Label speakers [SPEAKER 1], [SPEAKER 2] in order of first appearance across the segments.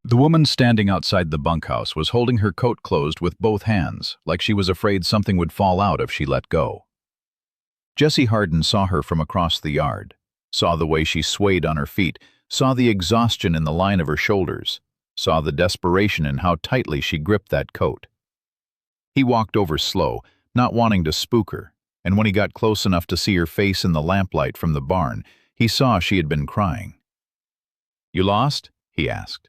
[SPEAKER 1] The woman standing outside the bunkhouse was holding her coat closed with both hands, like she was afraid something would fall out if she let go. Jesse Harden saw her from across the yard, saw the way she swayed on her feet, saw the exhaustion in the line of her shoulders, saw the desperation in how tightly she gripped that coat. He walked over slow, not wanting to spook her, and when he got close enough to see her face in the lamplight from the barn, he saw she had been crying. "You lost?" he asked.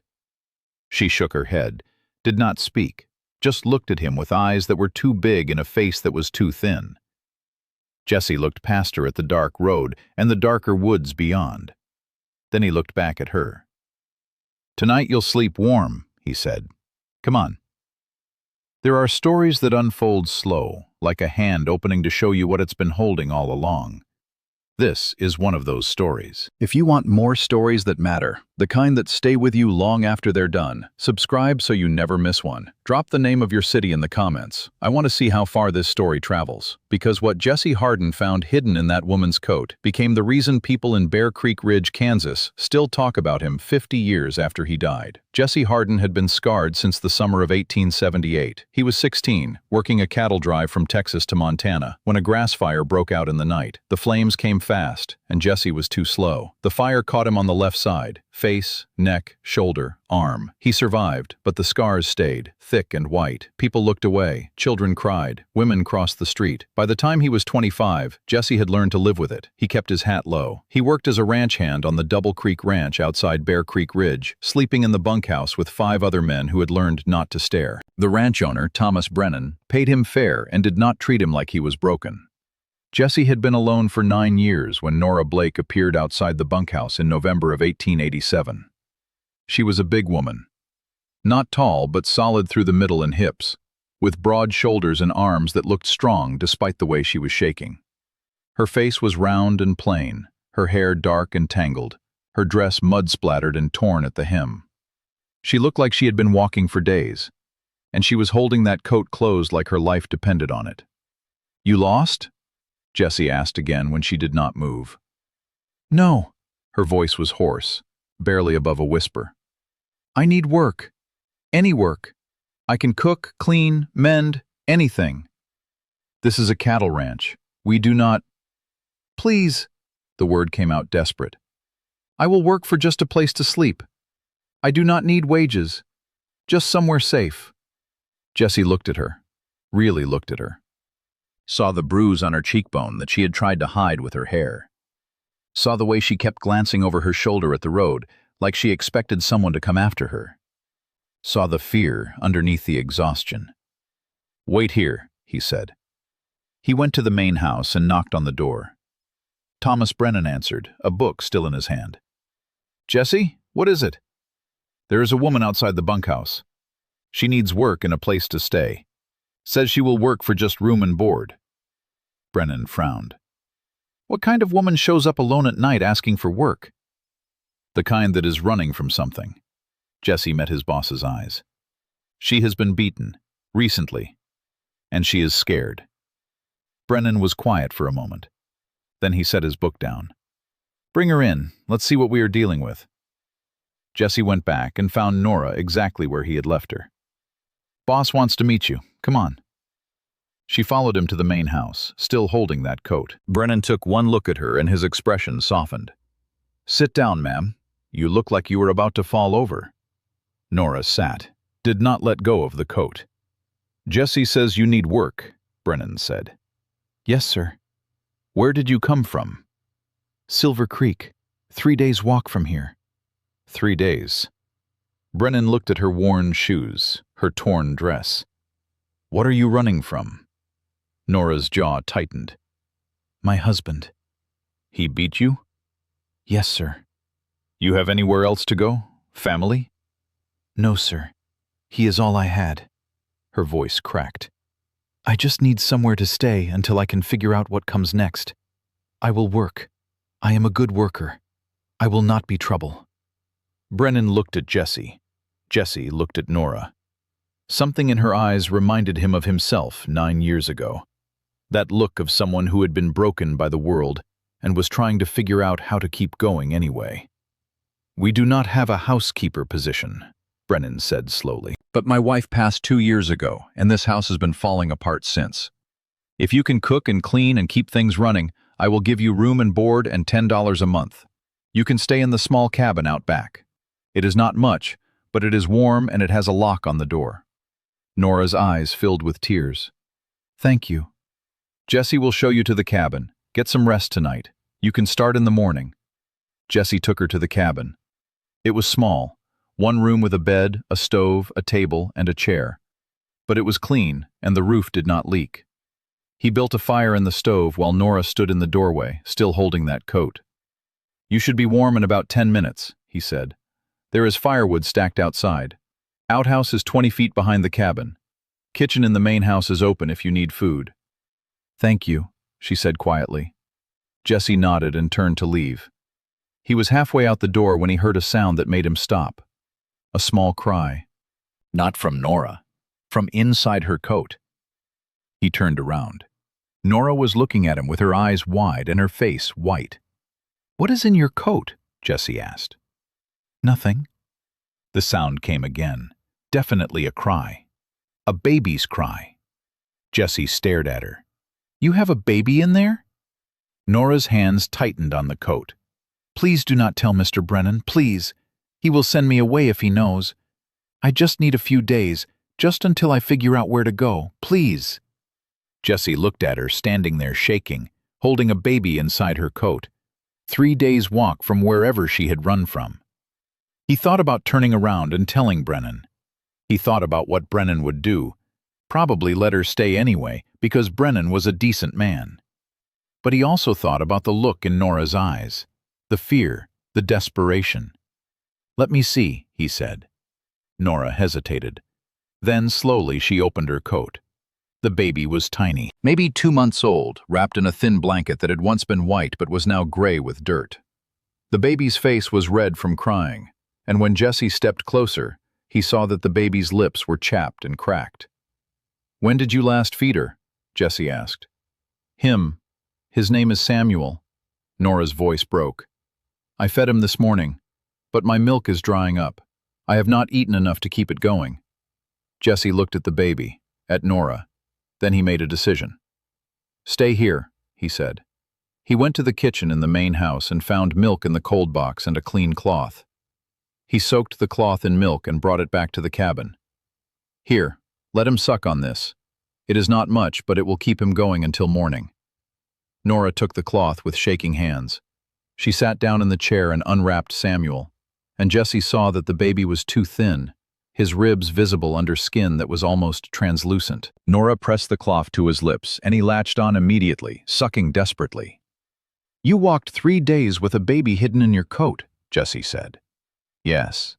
[SPEAKER 1] She shook her head, did not speak, just looked at him with eyes that were too big and a face that was too thin. Jesse looked past her at the dark road and the darker woods beyond. Then he looked back at her. "Tonight you'll sleep warm," he said. "Come on." There are stories that unfold slow, like a hand opening to show you what it's been holding all along. This is one of those stories. If you want more stories that matter, the kind that stay with you long after they're done, subscribe so you never miss one. Drop the name of your city in the comments. I want to see how far this story travels, because what Jesse Harden found hidden in that woman's coat became the reason people in Bear Creek Ridge, Kansas, still talk about him 50 years after he died. Jesse Harden had been scarred since the summer of 1878. He was 16, working a cattle drive from Texas to Montana, when a grass fire broke out in the night. The flames came fast, and Jesse was too slow. The fire caught him on the left side, face, neck, shoulder, arm. He survived, but the scars stayed, thick and white. People looked away, children cried, women crossed the street. By the time he was 25, Jesse had learned to live with it. He kept his hat low. He worked as a ranch hand on the Double Creek Ranch outside Bear Creek Ridge, sleeping in the bunkhouse with 5 other men who had learned not to stare. The ranch owner, Thomas Brennan, paid him fair and did not treat him like he was broken. Jesse had been alone for 9 years when Nora Blake appeared outside the bunkhouse in November of 1887. She was a big woman. Not tall, but solid through the middle and hips, with broad shoulders and arms that looked strong despite the way she was shaking. Her face was round and plain, her hair dark and tangled, her dress mud-splattered and torn at the hem. She looked like she had been walking for days, and she was holding that coat closed like her life depended on it. "You lost?" Jesse asked again when she did not move. "No." Her voice was hoarse, barely above a whisper. "I need work. Any work. I can cook, clean, mend, anything. This is a cattle ranch. We do not—" "Please," the word came out desperate. "I will work for just a place to sleep. I do not need wages. Just somewhere safe." Jesse looked at her, really looked at her. Saw the bruise on her cheekbone that she had tried to hide with her hair. Saw the way she kept glancing over her shoulder at the road, like she expected someone to come after her. Saw the fear underneath the exhaustion. "Wait here," he said. He went to the main house and knocked on the door. Thomas Brennan answered, a book still in his hand. "Jesse, what is it?" "There is a woman outside the bunkhouse. She needs work and a place to stay. Says she will work for just room and board." Brennan frowned. "What kind of woman shows up alone at night asking for work?" "The kind that is running from something." Jesse met his boss's eyes. "She has been beaten, recently, and she is scared." Brennan was quiet for a moment. Then he set his book down. "Bring her in. Let's see what we are dealing with." Jesse went back and found Nora exactly where he had left her. "Boss wants to meet you. Come on." She followed him to the main house, still holding that coat. Brennan took one look at her and his expression softened. "Sit down, ma'am. You look like you were about to fall over." Nora sat, did not let go of the coat. "Jesse says you need work," Brennan said. "Yes, sir." "Where did you come from?" "Silver Creek. 3 days' walk from here." 3 days. Brennan looked at her worn shoes, her torn dress. "What are you running from?" Nora's jaw tightened. "My husband." "He beat you?" "Yes, sir." "You have anywhere else to go? Family?" "No, sir. He is all I had." Her voice cracked. "I just need somewhere to stay until I can figure out what comes next. I will work. I am a good worker. I will not be trouble." Brennan looked at Jesse. Jesse looked at Nora. Something in her eyes reminded him of himself 9 years ago. That look of someone who had been broken by the world and was trying to figure out how to keep going anyway. "We do not have a housekeeper position," Brennan said slowly. But my wife passed 2 years ago, and this house has been falling apart since. If you can cook and clean and keep things running, I will give you room and board and $10 a month. You can stay in the small cabin out back. It is not much, but it is warm and it has a lock on the door. Nora's eyes filled with tears. Thank you. Jesse will show you to the cabin. Get some rest tonight. You can start in the morning. Jesse took her to the cabin. It was small, one room with a bed, a stove, a table, and a chair. But it was clean, and the roof did not leak. He built a fire in the stove while Nora stood in the doorway, still holding that coat. You should be warm in about 10 minutes, he said. There is firewood stacked outside. Outhouse is 20 feet behind the cabin. Kitchen in the main house is open if you need food. Thank you, she said quietly. Jesse nodded and turned to leave. He was halfway out the door when he heard a sound that made him stop. A small cry. Not from Nora. From inside her coat. He turned around. Nora was looking at him with her eyes wide and her face white. What is in your coat? Jesse asked. Nothing. The sound came again. Definitely a cry. A baby's cry. Jesse stared at her. You have a baby in there? Nora's hands tightened on the coat. Please do not tell Mr. Brennan, please. He will send me away if he knows. I just need a few days, just until I figure out where to go, please. Jesse looked at her standing there shaking, holding a baby inside her coat. 3 days' walk from wherever she had run from. He thought about turning around and telling Brennan. He thought about what Brennan would do, probably let her stay anyway, because Brennan was a decent man. But he also thought about the look in Nora's eyes, the fear, the desperation. Let me see, he said. Nora hesitated. Then slowly she opened her coat. The baby was tiny, maybe 2 months old, wrapped in a thin blanket that had once been white but was now gray with dirt. The baby's face was red from crying, and when Jesse stepped closer, he saw that the baby's lips were chapped and cracked. When did you last feed her? Jesse asked. Him. His name is Samuel. Nora's voice broke. I fed him this morning, but my milk is drying up. I have not eaten enough to keep it going. Jesse looked at the baby, at Nora. Then he made a decision. Stay here, he said. He went to the kitchen in the main house and found milk in the cold box and a clean cloth. He soaked the cloth in milk and brought it back to the cabin. Here, let him suck on this. It is not much, but it will keep him going until morning. Nora took the cloth with shaking hands. She sat down in the chair and unwrapped Samuel, and Jesse saw that the baby was too thin, his ribs visible under skin that was almost translucent. Nora pressed the cloth to his lips, and he latched on immediately, sucking desperately. You walked 3 days with a baby hidden in your coat, Jesse said. Yes.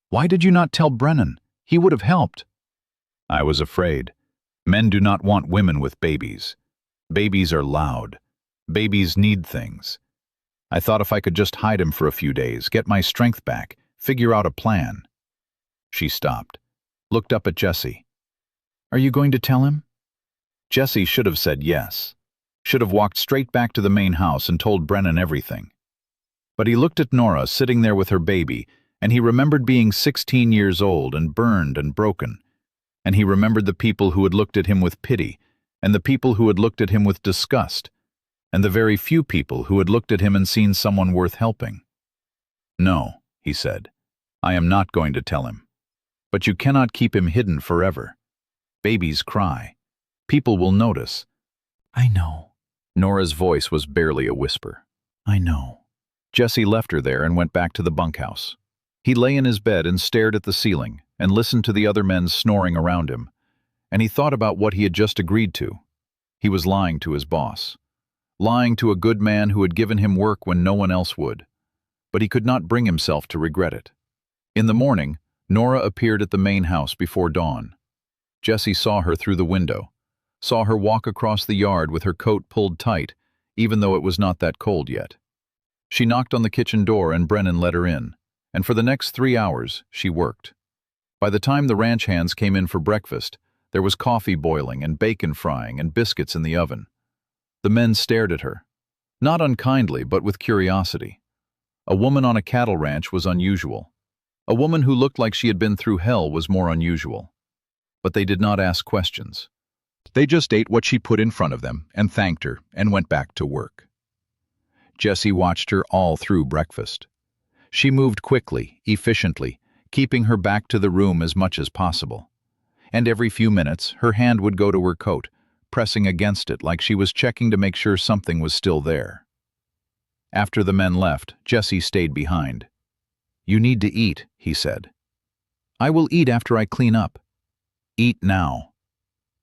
[SPEAKER 1] Why did you not tell Brennan? He would have helped. I was afraid. Men do not want women with babies. Babies are loud. Babies need things. I thought if I could just hide him for a few days, get my strength back, figure out a plan. She stopped, looked up at Jesse. Are you going to tell him? Jesse should have said yes. Should have walked straight back to the main house and told Brennan everything. But he looked at Nora sitting there with her baby, and he remembered being 16 years old and burned and broken. And he remembered the people who had looked at him with pity, and the people who had looked at him with disgust, and the very few people who had looked at him and seen someone worth helping. No, he said, I am not going to tell him. But you cannot keep him hidden forever. Babies cry. People will notice. I know. Nora's voice was barely a whisper. I know. Jesse left her there and went back to the bunkhouse. He lay in his bed and stared at the ceiling and listened to the other men snoring around him. And he thought about what he had just agreed to. He was lying to his boss. Lying to a good man who had given him work when no one else would. But he could not bring himself to regret it. In the morning, Nora appeared at the main house before dawn. Jesse saw her through the window, saw her walk across the yard with her coat pulled tight, even though it was not that cold yet. She knocked on the kitchen door and Brennan let her in, and for the next 3 hours, she worked. By the time the ranch hands came in for breakfast, there was coffee boiling and bacon frying and biscuits in the oven. The men stared at her, not unkindly but with curiosity. A woman on a cattle ranch was unusual. A woman who looked like she had been through hell was more unusual. But they did not ask questions. They just ate what she put in front of them and thanked her and went back to work. Jessie watched her all through breakfast. She moved quickly, efficiently, keeping her back to the room as much as possible. And every few minutes, her hand would go to her coat, pressing against it like she was checking to make sure something was still there. After the men left, Jessie stayed behind. "You need to eat," he said. "I will eat after I clean up." "Eat now."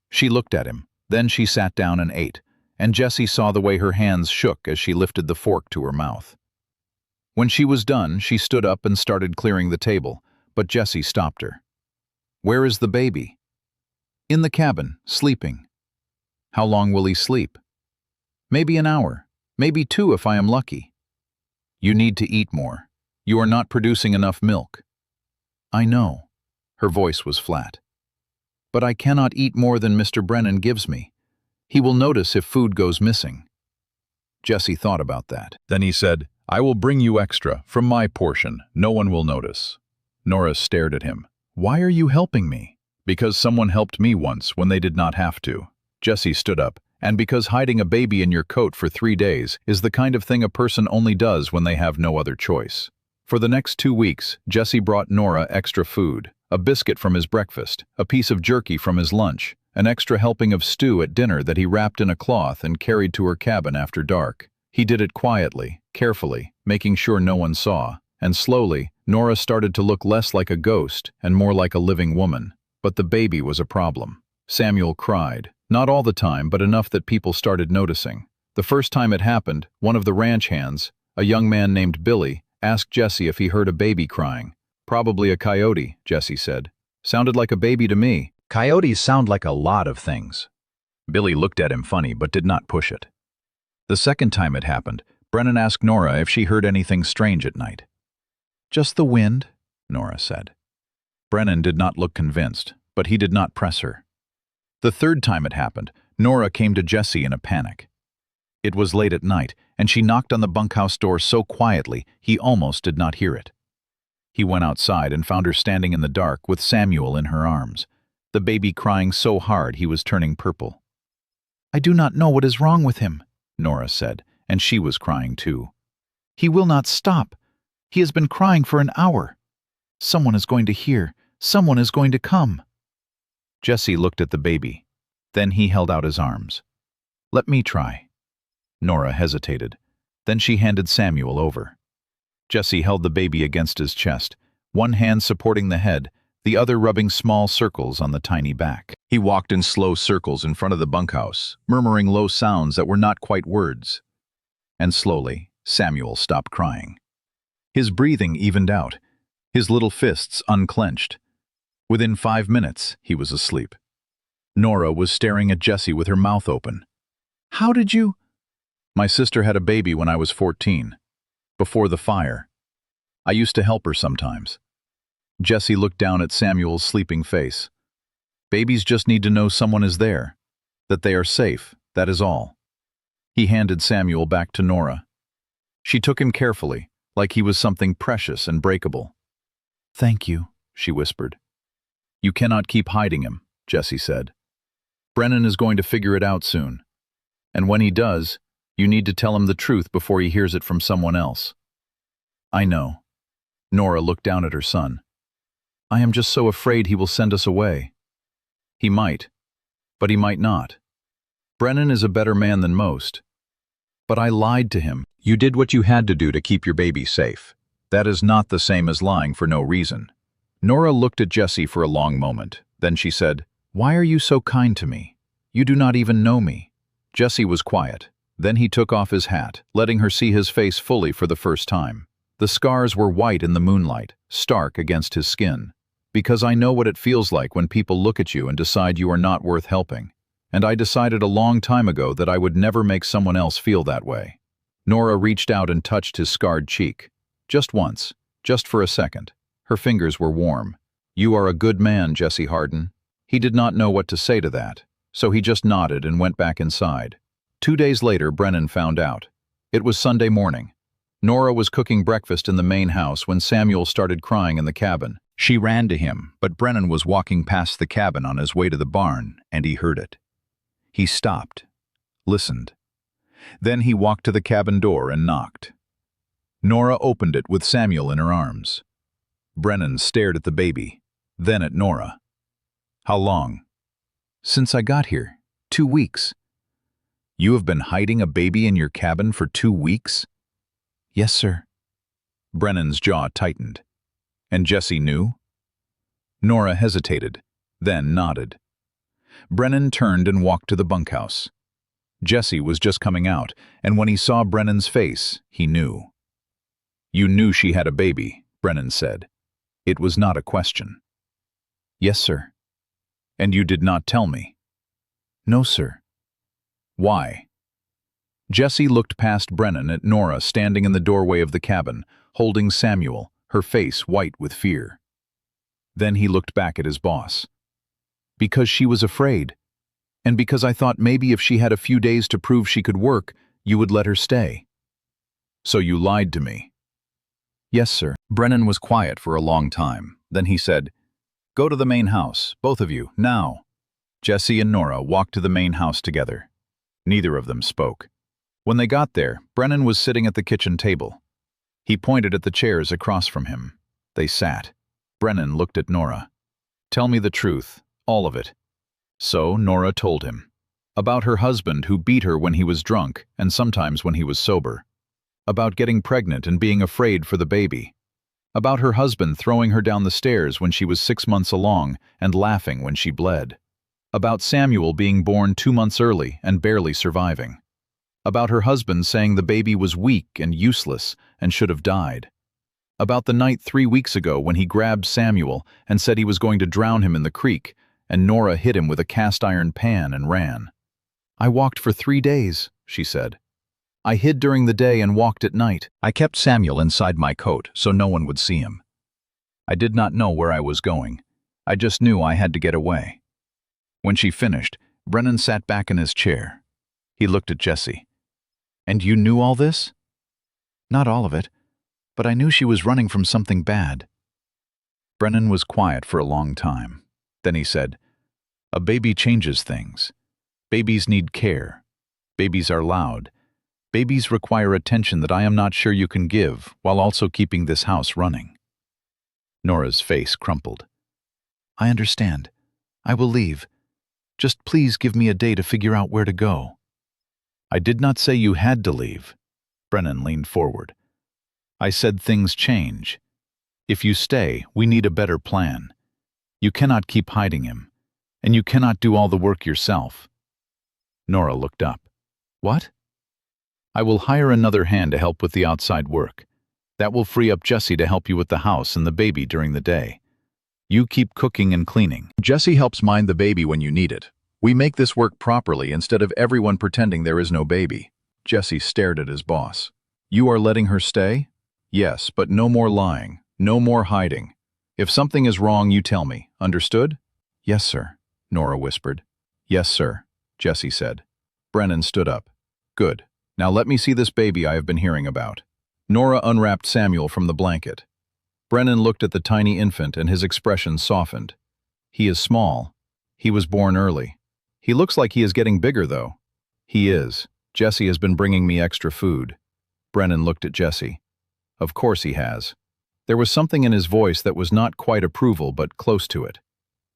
[SPEAKER 1] She looked at him, then she sat down and ate, and Jessie saw the way her hands shook as she lifted the fork to her mouth. When she was done, she stood up and started clearing the table, but Jessie stopped her. "Where is the baby?" "In the cabin, sleeping." "How long will he sleep?" "Maybe an hour, maybe 2 if I am lucky." "You need to eat more. You are not producing enough milk." "I know." Her voice was flat. "But I cannot eat more than Mr. Brennan gives me. He will notice if food goes missing." Jessie thought about that. Then he said, "I will bring you extra, from my portion. No one will notice." Nora stared at him. "Why are you helping me?" "Because someone helped me once when they did not have to." Jessie stood up. "And because hiding a baby in your coat for 3 days is the kind of thing a person only does when they have no other choice." For the next 2 weeks, Jessie brought Nora extra food, a biscuit from his breakfast, a piece of jerky from his lunch, an extra helping of stew at dinner that he wrapped in a cloth and carried to her cabin after dark. He did it quietly, carefully, making sure no one saw, and slowly, Nora started to look less like a ghost and more like a living woman. But the baby was a problem. Samuel cried, not all the time, but enough that people started noticing. The first time it happened, one of the ranch hands, a young man named Billy, asked Jessie if he heard a baby crying. "Probably a coyote," Jessie said. "Sounded like a baby to me." "Coyotes sound like a lot of things." Billy looked at him funny but did not push it. The second time it happened, Brennan asked Nora if she heard anything strange at night. "Just the wind," Nora said. Brennan did not look convinced, but he did not press her. The third time it happened, Nora came to Jessie in a panic. It was late at night, and she knocked on the bunkhouse door so quietly he almost did not hear it. He went outside and found her standing in the dark with Samuel in her arms, the baby crying so hard he was turning purple. "I do not know what is wrong with him," Nora said, and she was crying too. "He will not stop. He has been crying for an hour. Someone is going to hear. Someone is going to come." Jessie looked at the baby. Then he held out his arms. "Let me try." Nora hesitated. Then she handed Samuel over. Jessie held the baby against his chest, one hand supporting the head, the other rubbing small circles on the tiny back. He walked in slow circles in front of the bunkhouse, murmuring low sounds that were not quite words. And slowly, Samuel stopped crying. His breathing evened out, his little fists unclenched. Within 5 minutes, he was asleep. Nora was staring at Jessie with her mouth open. "How did you—" "My sister had a baby when I was 14. Before the fire. I used to help her sometimes." Jessie looked down at Samuel's sleeping face. "Babies just need to know someone is there, that they are safe, that is all." He handed Samuel back to Nora. She took him carefully, like he was something precious and breakable. "Thank you," she whispered. "You cannot keep hiding him," Jessie said. "Brennan is going to figure it out soon. And when he does, you need to tell him the truth before he hears it from someone else." "I know." Nora looked down at her son. "I am just so afraid he will send us away." "He might, but he might not. Brennan is a better man than most. But I lied to him." "You did what you had to do to keep your baby safe. That is not the same as lying for no reason." Nora looked at Jessie for a long moment. Then she said, "Why are you so kind to me? You do not even know me." Jessie was quiet. Then he took off his hat, letting her see his face fully for the first time. The scars were white in the moonlight, stark against his skin. "Because I know what it feels like when people look at you and decide you are not worth helping. And I decided a long time ago that I would never make someone else feel that way." Nora reached out and touched his scarred cheek. Just once, just for a second. Her fingers were warm. "You are a good man, Jessie Harden." He did not know what to say to that, so he just nodded and went back inside. 2 days later, Brennan found out. It was Sunday morning. Nora was cooking breakfast in the main house when Samuel started crying in the cabin. She ran to him, but Brennan was walking past the cabin on his way to the barn, and he heard it. He stopped, listened. Then he walked to the cabin door and knocked. Nora opened it with Samuel in her arms. Brennan stared at the baby, then at Nora. "How long?" "Since I got here. 2 weeks." "You have been hiding a baby in your cabin for 2 weeks?" "Yes, sir." Brennan's jaw tightened. "And Jesse knew?" Nora hesitated, then nodded. Brennan turned and walked to the bunkhouse. Jesse was just coming out, and when he saw Brennan's face, he knew. "You knew she had a baby," Brennan said. It was not a question. "Yes, sir." "And you did not tell me?" "No, sir." "Why?" Jessie looked past Brennan at Nora standing in the doorway of the cabin, holding Samuel, her face white with fear. Then he looked back at his boss. "Because she was afraid. And because I thought maybe if she had a few days to prove she could work, you would let her stay." "So you lied to me?" "Yes, sir." Brennan was quiet for a long time. Then he said, "Go to the main house, both of you, now." Jessie and Nora walked to the main house together. Neither of them spoke. When they got there, Brennan was sitting at the kitchen table. He pointed at the chairs across from him. They sat. Brennan looked at Nora. "Tell me the truth, all of it." So Nora told him. About her husband who beat her when he was drunk and sometimes when he was sober. About getting pregnant and being afraid for the baby. About her husband throwing her down the stairs when she was 6 months along and laughing when she bled. About Samuel being born 2 months early and barely surviving. About her husband saying the baby was weak and useless and should have died. About the night 3 weeks ago when he grabbed Samuel and said he was going to drown him in the creek, and Nora hit him with a cast-iron pan and ran. "I walked for 3 days," she said. "I hid during the day and walked at night. I kept Samuel inside my coat so no one would see him. I did not know where I was going. I just knew I had to get away." When she finished, Brennan sat back in his chair. He looked at Jessie. "And you knew all this?" "Not all of it, but I knew she was running from something bad." Brennan was quiet for a long time. Then he said, "A baby changes things. Babies need care. Babies are loud. Babies require attention that I am not sure you can give while also keeping this house running." Nora's face crumpled. "I understand. I will leave. Just please give me a day to figure out where to go." "I did not say you had to leave." Brennan leaned forward. "I said things change. If you stay, we need a better plan. You cannot keep hiding him, and you cannot do all the work yourself." Nora looked up. "What?" "I will hire another hand to help with the outside work. That will free up Jessie to help you with the house and the baby during the day. You keep cooking and cleaning. Jessie helps mind the baby when you need it. We make this work properly instead of everyone pretending there is no baby." Jessie stared at his boss. "You are letting her stay?" "Yes, but no more lying, no more hiding. If something is wrong, you tell me. Understood?" "Yes, sir," Nora whispered. "Yes, sir," Jessie said. Brennan stood up. "Good. Now let me see this baby I have been hearing about." Nora unwrapped Samuel from the blanket. Brennan looked at the tiny infant and his expression softened. "He is small. He was born early. He looks like he is getting bigger, though." "He is. Jessie has been bringing me extra food." Brennan looked at Jessie. "Of course he has." There was something in his voice that was not quite approval but close to it.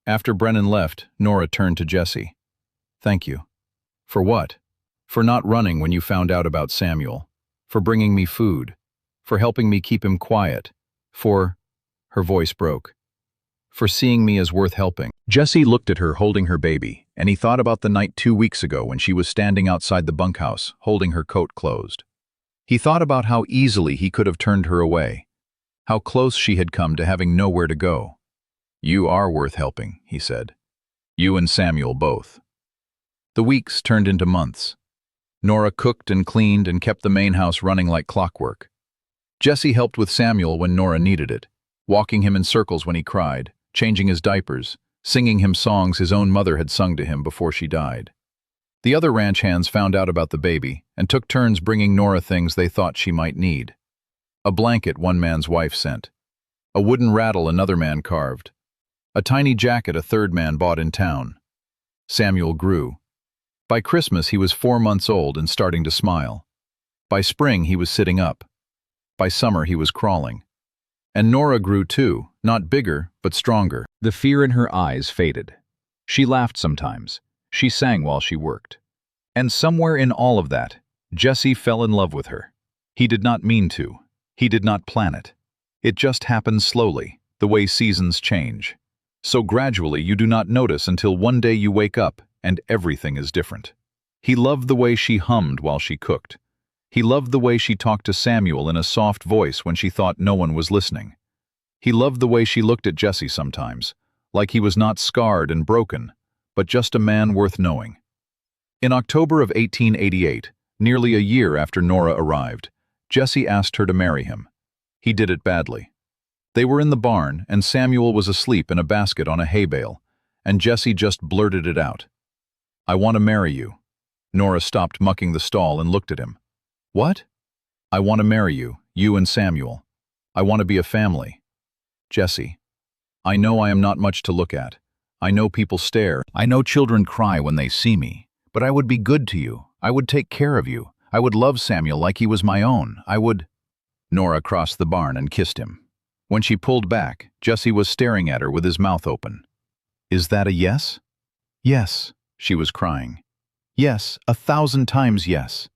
[SPEAKER 1] After Brennan left, Nora turned to Jessie. "Thank you." "For what?" "For not running when you found out about Samuel. For bringing me food. For helping me keep him quiet. For—" her voice broke. "For seeing me as worth helping." Jessie looked at her holding her baby, and he thought about the night 2 weeks ago when she was standing outside the bunkhouse, holding her coat closed. He thought about how easily he could have turned her away, how close she had come to having nowhere to go. "You are worth helping," he said. "You and Samuel both." The weeks turned into months. Nora cooked and cleaned and kept the main house running like clockwork. Jessie helped with Samuel when Nora needed it, walking him in circles when he cried, changing his diapers, singing him songs his own mother had sung to him before she died. The other ranch hands found out about the baby and took turns bringing Nora things they thought she might need. A blanket one man's wife sent. A wooden rattle another man carved. A tiny jacket a third man bought in town. Samuel grew. By Christmas he was 4 months old and starting to smile. By spring he was sitting up. By summer he was crawling. And Nora grew too, not bigger, but stronger.
[SPEAKER 2] The fear in her eyes faded. She laughed sometimes. She sang while she worked. And somewhere in all of that, Jesse fell in love with her. He did not mean to. He did not plan it. It just happened slowly, the way seasons change. So gradually you do not notice until one day you wake up and everything is different. He loved the way she hummed while she cooked. He loved the way she talked to Samuel in a soft voice when she thought no one was listening. He loved the way she looked at Jesse sometimes, like he was not scarred and broken, but just a man worth knowing. In October of 1888, nearly a year after Nora arrived, Jesse asked her to marry him. He did it badly. They were in the barn, and Samuel was asleep in a basket on a hay bale, and Jesse just blurted it out. "I want to marry you." Nora stopped mucking the stall and looked at him. "What?" "I want to marry you, you and Samuel. I want to be a family." "Jesse, I know I am not much to look at. I know people stare. I know children cry when they see me. But I would be good to you. I would take care of you. I would love Samuel like he was my own. I would—" Nora crossed the barn and kissed him. When she pulled back, Jesse was staring at her with his mouth open. "Is that a yes?" "Yes," she was crying. "Yes, 1,000 times yes."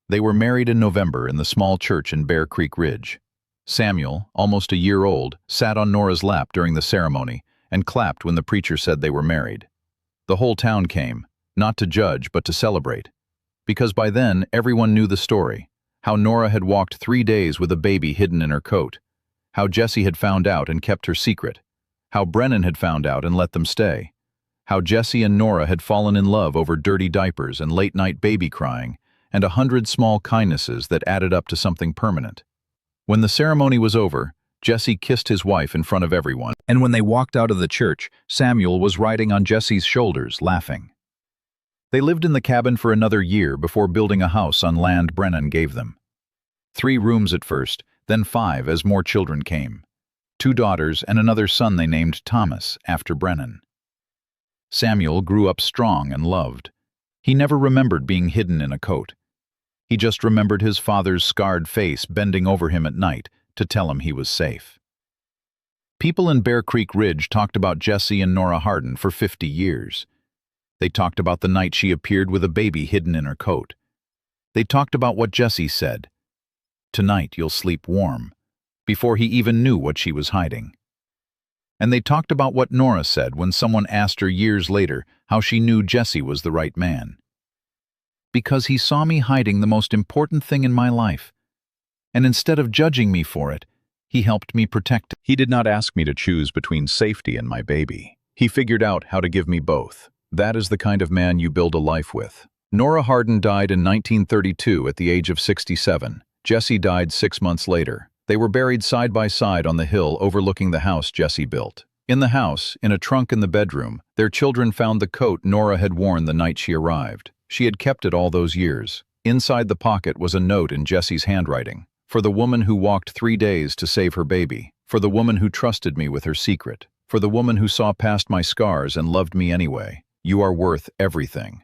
[SPEAKER 2] They were married in November in the small church in Bear Creek Ridge. Samuel, almost a year old, sat on Nora's lap during the ceremony and clapped when the preacher said they were married. The whole town came, not to judge but to celebrate. Because by then everyone knew the story, how Nora had walked 3 days with a baby hidden in her coat, how Jesse had found out and kept her secret, how Brennan had found out and let them stay, how Jesse and Nora had fallen in love over dirty diapers and late-night baby crying, and 100 small kindnesses that added up to something permanent. When the ceremony was over, Jesse kissed his wife in front of everyone, and when they walked out of the church, Samuel was riding on Jesse's shoulders, laughing. They lived in the cabin for another year before building a house on land Brennan gave them. 3 rooms at first, then 5 as more children came. 2 daughters and another son they named Thomas, after Brennan. Samuel grew up strong and loved. He never remembered being hidden in a coat. He just remembered his father's scarred face bending over him at night to tell him he was safe. People in Bear Creek Ridge talked about Jesse and Nora Hardin for 50 years. They talked about the night she appeared with a baby hidden in her coat. They talked about what Jesse said, "Tonight you'll sleep warm," before he even knew what she was hiding. And they talked about what Nora said when someone asked her years later how she knew Jesse was the right man. "Because he saw me hiding the most important thing in my life. And instead of judging me for it, he helped me protect it. He did not ask me to choose between safety and my baby. He figured out how to give me both. That is the kind of man you build a life with." Nora Hardin died in 1932 at the age of 67. Jesse died 6 months later. They were buried side by side on the hill overlooking the house Jesse built. In the house, in a trunk in the bedroom, their children found the coat Nora had worn the night she arrived. She had kept it all those years. Inside the pocket was a note in Jesse's handwriting. "For the woman who walked 3 days to save her baby. For the woman who trusted me with her secret. For the woman who saw past my scars and loved me anyway. You are worth everything."